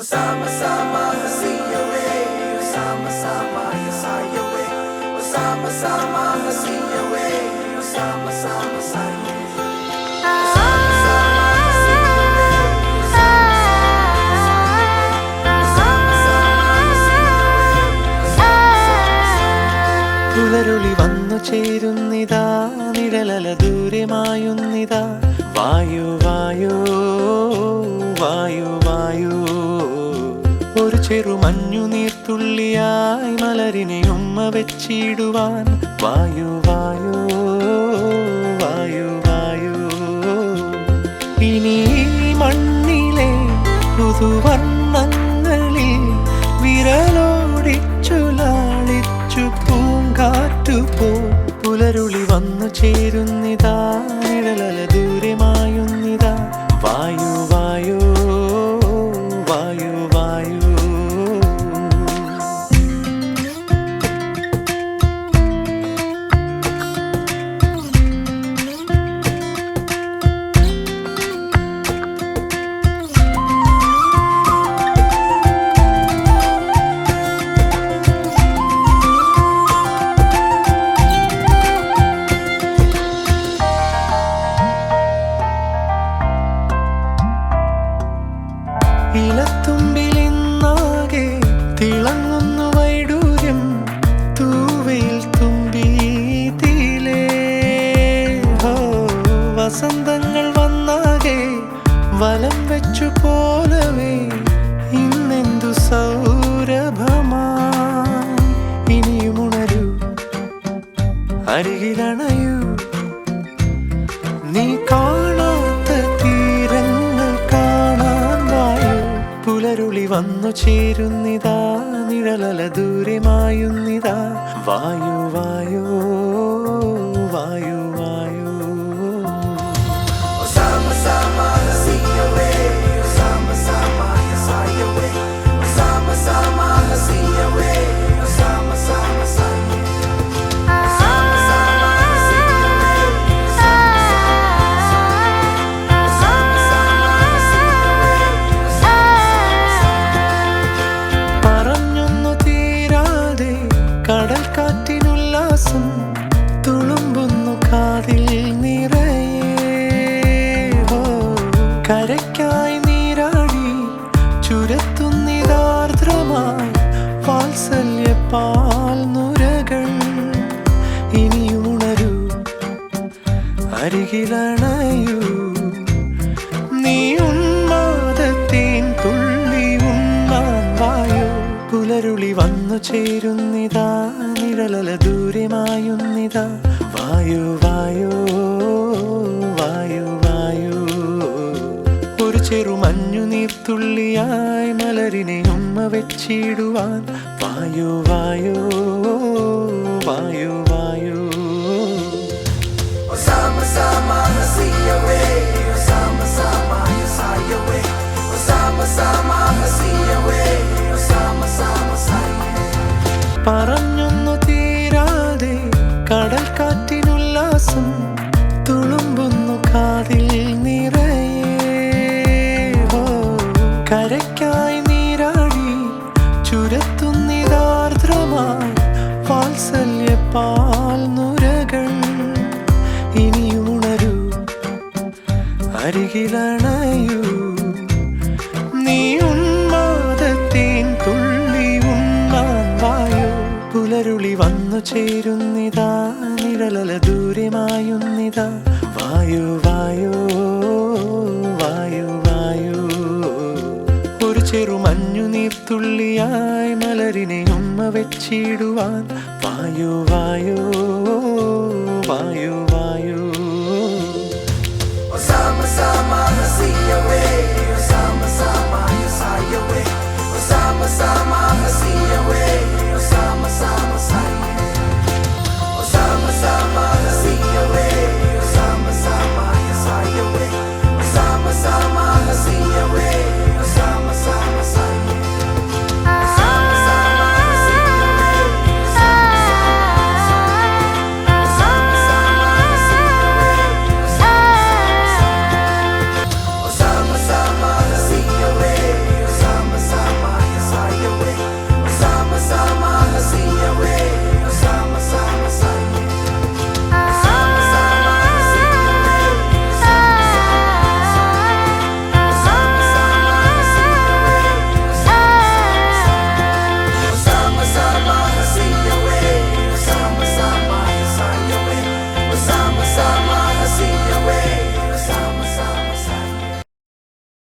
Sama-sama hasiyawe, sama-sama yasayawe, sama-sama hasiyawe, sama-sama sayawe. പുലരുളി വന്നു ചേരുന്നിതാ, നിഴലല ദൂരമായുന്നിതാ. വായു വായു വായു വായു, ഒരു ചെറുമഞ്ഞു നീർത്തുള്ളിയായി മലരിനെ ഉമ്മ വെച്ചിടുവാൻ. വായു വായു വായു വായു, ഇനി മണ്ണിലെ പുതുവർണ്ണങ്ങളിൽ വിരലോടിച്ചു ലാളിച്ചു പൂങ്കാറ്റുപോ. പുലരുളി വന്നു ചേരുന്നിതാ, നിഴലല ദൂരമായുന്നിതാ. വായു വായു വായു വായു. ഇലത്തുമ്പിലിന്നാകെ തിളങ്ങുന്നു വൈഡൂര്യം, തൂവയിൽ തുമ്പി തീലേ. വസന്തങ്ങൾ വന്നാകെ വലം വെച്ചു പോലവേ, ഇന്നെന്തു സൗരഭമാ. ഇനിയുമുണരൂ, അരികിലണയൂ, നീ കാണാത്ത തീരങ്ങൾ കാണാൻ വായു. പുലരുളി വന്നു ചേരുന്നിതാ, നിഴലല ദൂരമായുന്നിതാ. വായു വായു വായു വായു. Sama-sama hasiyawe, sama-sama yasayawe, sama-sama hasiyawe, sama-sama sayawe. പറഞ്ഞൊന്നു തീരാതെ കടൽ കാറ്റിനുല്ലാസം തുളുമ്പുന്നു കാതിൽ നിറയെ. കരയ്ക്കായി നീരാടി ചുരത്തുന്നിതാർദ്രമായി വാത്സല്യ പാൽ നുരകൾ. ഇനിയുണരൂ, അരികിലണയൂ, നീ ഉന്മാദത്തേൻ തുള്ളി ഉണ്ണാൻ വായോ. പുലരുളി വന്നു ചേരുന്നിതാ, നിഴലല ദൂരമായുന്നിതാ. വായു വായു വായു വായു, ഒരു ചെറുമഞ്ഞു നീർത്തുള്ളിയായി മലരിനെ ഉമ്മ വെച്ചിടുവാൻ. വായു വായു വായു വായു. Sama-sama hasiyawe, sama-sama yasayawe, sama-sama hasiyawe, sama-sama sayawe. പറഞ്ഞൊന്നു തീരാതെ കടൽ കാറ്റിനുല്ലാസം തുളുമ്പുന്നു കാതിൽ നിറയെ. കരയ്ക്കായി നീരാടി ചുരത്തുന്നിതാർദ്രമായി വാത്സല്യ പാൽ നുരകൾ. ഇനിയുണരൂ, അരികിലണയൂ, നീ ഉന്മാദത്തേൻ തുള്ളി ഉണ്ണാൻ വായോ. പുലരുളി വന്നു ചേരുന്നിതാ, നിഴലല ദൂരമായുന്നിതാ. വായു വായു വായു വായു, ഒരു ചെറുമഞ്ഞു നീർത്തുള്ളിയായി മലരിനെ ഉമ്മ വെച്ചിടുവാൻ. വായു വായു വായു വായു. Sama-sama hasiyawe,